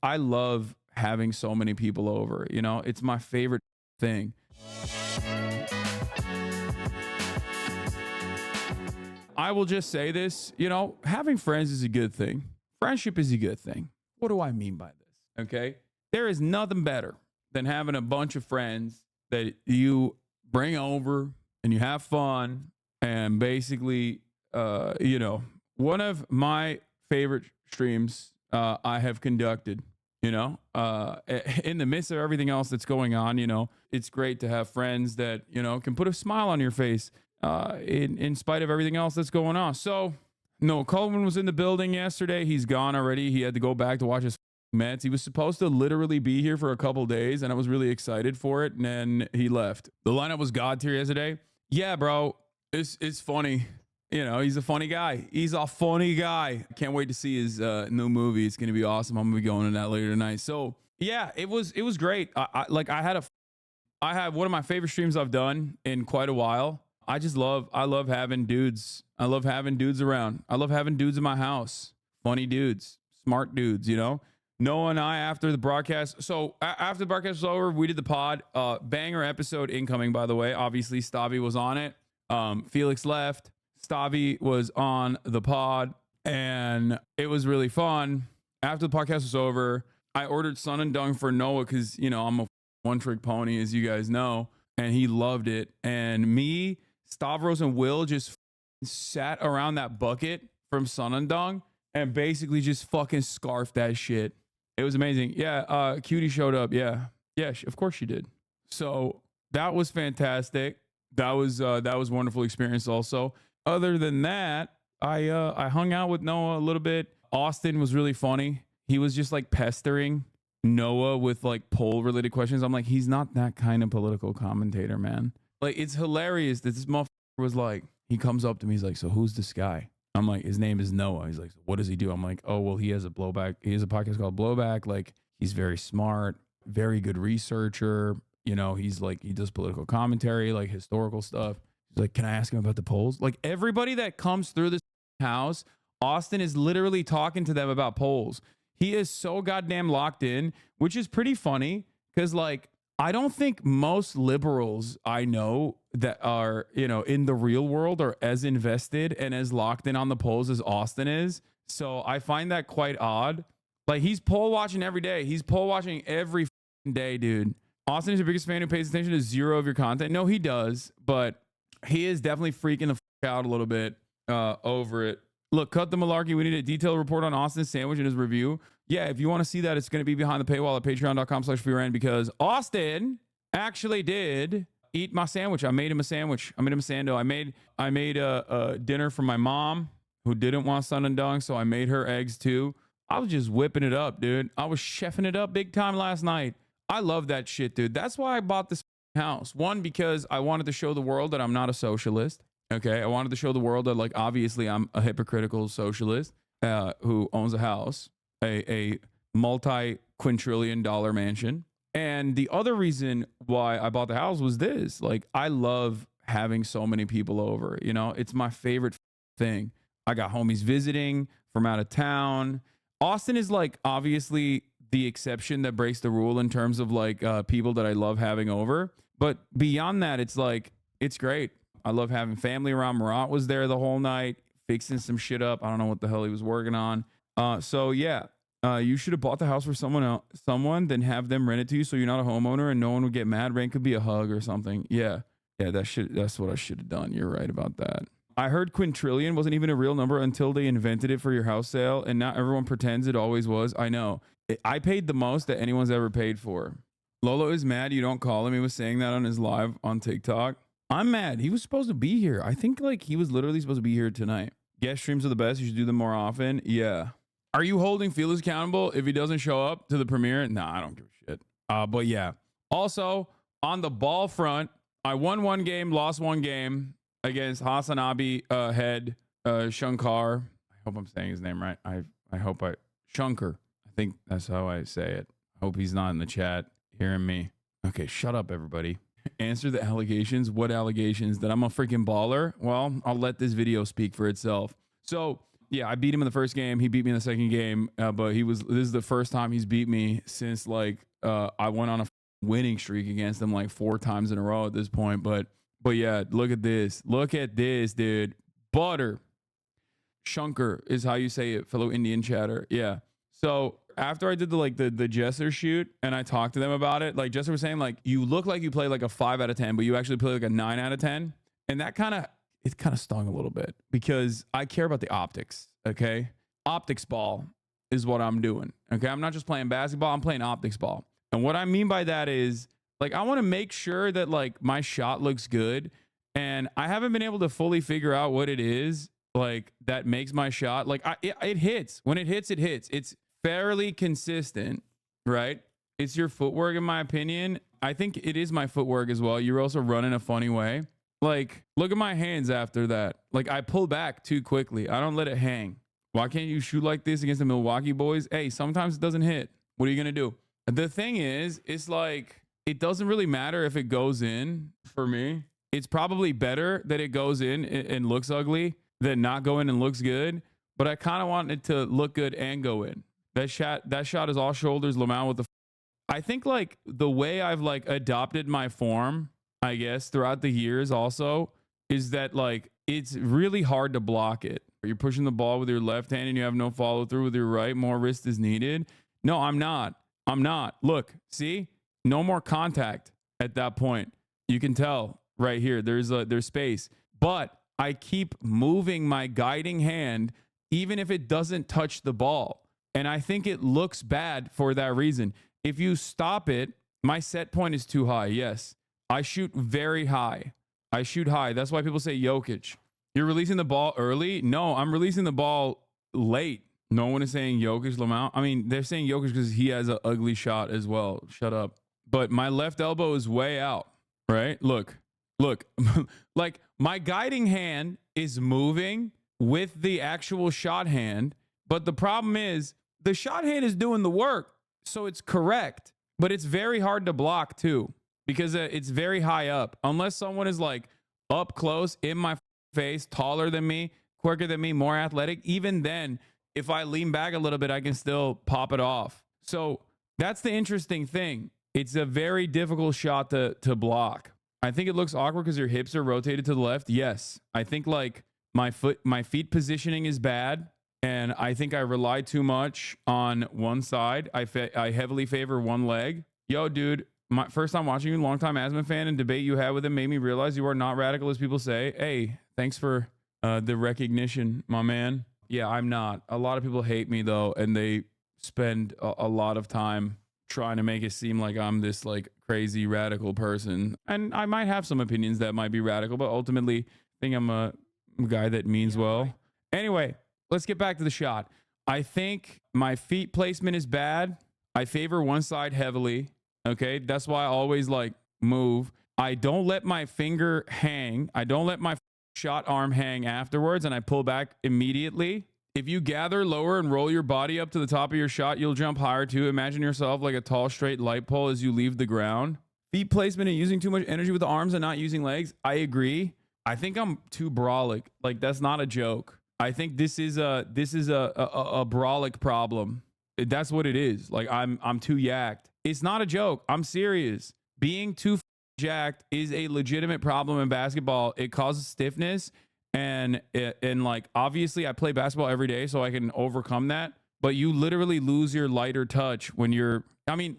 I love having so many people over. You know, it's my favorite thing. I will just say this, you know, having friends is a good thing. Friendship is a good thing. What do I mean by this? Okay. There is nothing better than having a bunch of friends that you bring over and you have fun. And basically, you know, one of my favorite streams I have conducted, you know, in the midst of everything else that's going on, you know, it's great to have friends that, you know, can put a smile on your face in spite of everything else that's going on. So, no, Coleman was in the building yesterday. He's gone already. He had to go back to watch his Mets. He was supposed to literally be here for a couple days, and I was really excited for it, and then he left. The lineup was God tier yesterday. Yeah, bro, it's funny. You know, he's a funny guy. He's a funny guy. Can't wait to see his new movie. It's going to be awesome. I'm going to be going to that later tonight. So, yeah, it was great. I had one of my favorite streams I've done in quite a while. I love having dudes. I love having dudes around. I love having dudes in my house. Funny dudes, smart dudes, you know? Noah and I, after the broadcast. So after the broadcast was over, we did the pod. Banger episode incoming, by the way. Obviously, Stavi was on it. Felix left. Stavi was on the pod, and it was really fun. After the podcast was over, I ordered Sun and Dung for Noah because, you know, I'm a one-trick pony, as you guys know, and he loved it. And me, Stavros, and Will just sat around that bucket from Sun and Dung and basically just fucking scarfed that shit. It was amazing. Yeah, Cutie showed up. Yeah, of course she did. So that was fantastic. That was wonderful experience. Also, other than that, I hung out with Noah a little bit. Austin was really funny. He was just like pestering Noah with like poll related questions. I'm like, he's not that kind of political commentator, man. Like, it's hilarious that this motherfucker was like, he comes up to me, he's like, so who's this guy? I'm like, his name is Noah. He's like, so what does he do? I'm like, oh, well, he has a podcast called Blowback. Like, he's very smart, very good researcher. You know, he's like, he does political commentary, like historical stuff. He's like, can I ask him about the polls? Like, everybody that comes through this house, Austin is literally talking to them about polls. He is so goddamn locked in, which is pretty funny because, like, I don't think most liberals I know that are, you know, in the real world are as invested and as locked in on the polls as Austin is. So I find that quite odd. Like, he's poll watching every day. He's poll watching every day, dude. Austin is your biggest fan who pays attention to zero of your content. No, he does, but he is definitely freaking the fuck out a little bit over it. Look, cut the malarkey. We need a detailed report on Austin's sandwich and his review. Yeah, if you want to see that, it's going to be behind the paywall at patreon.com/freerand because Austin actually did eat my sandwich. I made him a sandwich. I made him a sando. I made a dinner for my mom who didn't want Sun and Dung, so I made her eggs too. I was just whipping it up, dude. I was chefing it up big time last night. I love that shit, dude. That's why I bought this house. One, because I wanted to show the world that I'm not a socialist. Okay, I wanted to show the world that, like, obviously I'm a hypocritical socialist who owns a house, a multi-quintillion-dollar mansion. And the other reason why I bought the house was this. Like, I love having so many people over. You know, it's my favorite thing. I got homies visiting from out of town. Austin is, like, obviously the exception that breaks the rule in terms of, like, people that I love having over. But beyond that, it's like, it's great. I love having family around. Marat was there the whole night, fixing some shit up. I don't know what the hell he was working on. So yeah, you should have bought the house for someone, then have them rent it to you so you're not a homeowner and no one would get mad. Rent could be a hug or something. Yeah, that's what I should have done. You're right about that. I heard quintillion wasn't even a real number until they invented it for your house sale, and now everyone pretends it always was. I know. I paid the most that anyone's ever paid for. Lolo is mad you don't call him. He was saying that on his live on TikTok. I'm mad. He was supposed to be here. I think, like, he was literally supposed to be here tonight. Guest streams are the best. You should do them more often. Yeah. Are you holding Felix accountable if he doesn't show up to the premiere? Nah, I don't give a shit. But yeah. Also, on the ball front, I won one game, lost one game against HasanAbi head Shankar. I hope I'm saying his name right. I hope Shankar. I think that's how I say it. I hope he's not in the chat hearing me. Okay, shut up, everybody. Answer the allegations. What allegations? That I'm a freaking baller? Well, I'll let this video speak for itself. So Yeah, I beat him in the first game. He beat me in the second game. But this is the first time he's beat me since like I went on a winning streak against him like 4 times in a row at this point. But yeah, look at this. Look at this, dude. Butter. Shunker is how you say it, fellow Indian chatter. Yeah. So after I did the Jesser shoot and I talked to them about it, like Jesser was saying, like, you look like you play like a 5 out of 10, but you actually play like a 9 out of 10. And that kind of stung a little bit because I care about the optics. Okay. Optics ball is what I'm doing. Okay. I'm not just playing basketball. I'm playing optics ball. And what I mean by that is like, I want to make sure that like my shot looks good. And I haven't been able to fully figure out what it is like that makes my shot like it hits. When it hits, it hits. It's fairly consistent, right? It's your footwork, in my opinion. I think it is my footwork as well. You're also running a funny way. Like, look at my hands after that. Like, I pull back too quickly. I don't let it hang. Why can't you shoot like this against the Milwaukee boys? Hey, sometimes it doesn't hit. What are you going to do? The thing is, it's like, it doesn't really matter if it goes in for me. It's probably better that it goes in and looks ugly than not go in and looks good. But I kind of want it to look good and go in. That shot is all shoulders, Lamau with the. I think like the way I've like adopted my form, I guess, throughout the years also is that like it's really hard to block it. You're pushing the ball with your left hand and you have no follow through with your right. More wrist is needed. No, I'm not. Look, see, no more contact at that point. You can tell right here. There's space, but I keep moving my guiding hand even if it doesn't touch the ball. And I think it looks bad for that reason. If you stop it, my set point is too high. Yes, I shoot very high. I shoot high. That's why people say Jokic. You're releasing the ball early? No, I'm releasing the ball late. No one is saying Jokic, Lamau. I mean, they're saying Jokic because he has an ugly shot as well. Shut up. But my left elbow is way out, right? Look. Like my guiding hand is moving with the actual shot hand. But the problem is the shot hand is doing the work. So it's correct. But it's very hard to block too because it's very high up. Unless someone is like up close in my face, taller than me, quicker than me, more athletic. Even then, if I lean back a little bit, I can still pop it off. So that's the interesting thing. It's a very difficult shot to block. I think it looks awkward because your hips are rotated to the left. Yes. I think like my feet positioning is bad. And I think I rely too much on one side. I heavily favor one leg. Yo, dude, my first time watching you, longtime asthma fan, and debate you had with him made me realize you are not radical as people say. Hey, thanks for the recognition, my man. Yeah, I'm not. A lot of people hate me though, and they spend a lot of time trying to make it seem like I'm this like crazy radical person. And I might have some opinions that might be radical, but ultimately I think I'm a guy that means well. Anyway, let's get back to the shot. I think my feet placement is bad. I favor one side heavily. Okay. That's why I always like move. I don't let my finger hang. I don't let my shot arm hang afterwards, and I pull back immediately. If you gather lower and roll your body up to the top of your shot, you'll jump higher too. Imagine yourself like a tall, straight light pole as you leave the ground. Feet placement and using too much energy with the arms and not using legs. I agree. I think I'm too brolic. Like that's not a joke. I think this is a brolic problem. That's what it is. Like I'm too yacked. It's not a joke. I'm serious. Being too jacked is a legitimate problem in basketball. It causes stiffness. And like, obviously I play basketball every day, so I can overcome that. But you literally lose your lighter touch when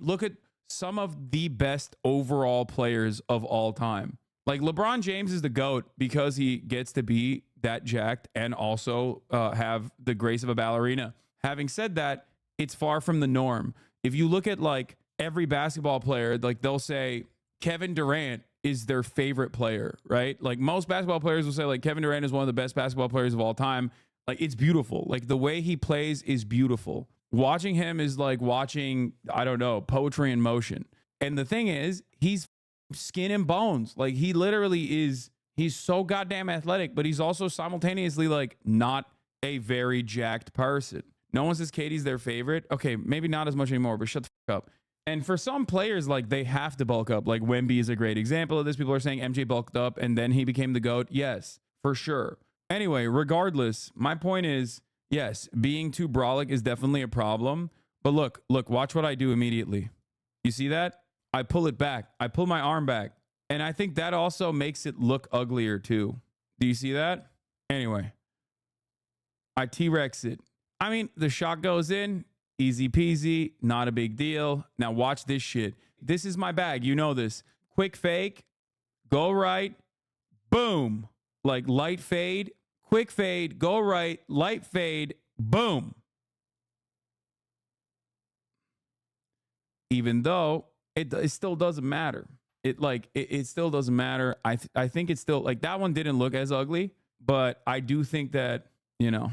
look at some of the best overall players of all time. Like LeBron James is the GOAT because he gets to be that jacked and also have the grace of a ballerina. Having said that, it's far from the norm. If you look at like every basketball player, like they'll say Kevin Durant is their favorite player, right? Like most basketball players will say like Kevin Durant is one of the best basketball players of all time. Like it's beautiful. Like the way he plays is beautiful. Watching him is like watching, I don't know, poetry in motion. And the thing is, he's skin and bones. Like he literally is, he's so goddamn athletic, but he's also simultaneously like not a very jacked person. No one says Katie's their favorite. Okay, maybe not as much anymore, but shut the fuck up. And for some players, like they have to bulk up. Like Wemby is a great example of this. People are saying MJ bulked up and then he became the GOAT. Yes, for sure. Anyway, regardless, my point is Yes, being too brolic is definitely a problem. But look, watch what I do immediately. You see that? I pull it back. I pull my arm back. And I think that also makes it look uglier too. Do you see that? Anyway, I T-Rex it. I mean, the shot goes in, easy peasy, not a big deal. Now watch this shit. This is my bag. You know this. Quick fake, go right, boom. Like light fade, quick fade, go right, light fade, boom. Even though it still doesn't matter. It still doesn't matter. I think it's still like that one didn't look as ugly, but I do think that, you know,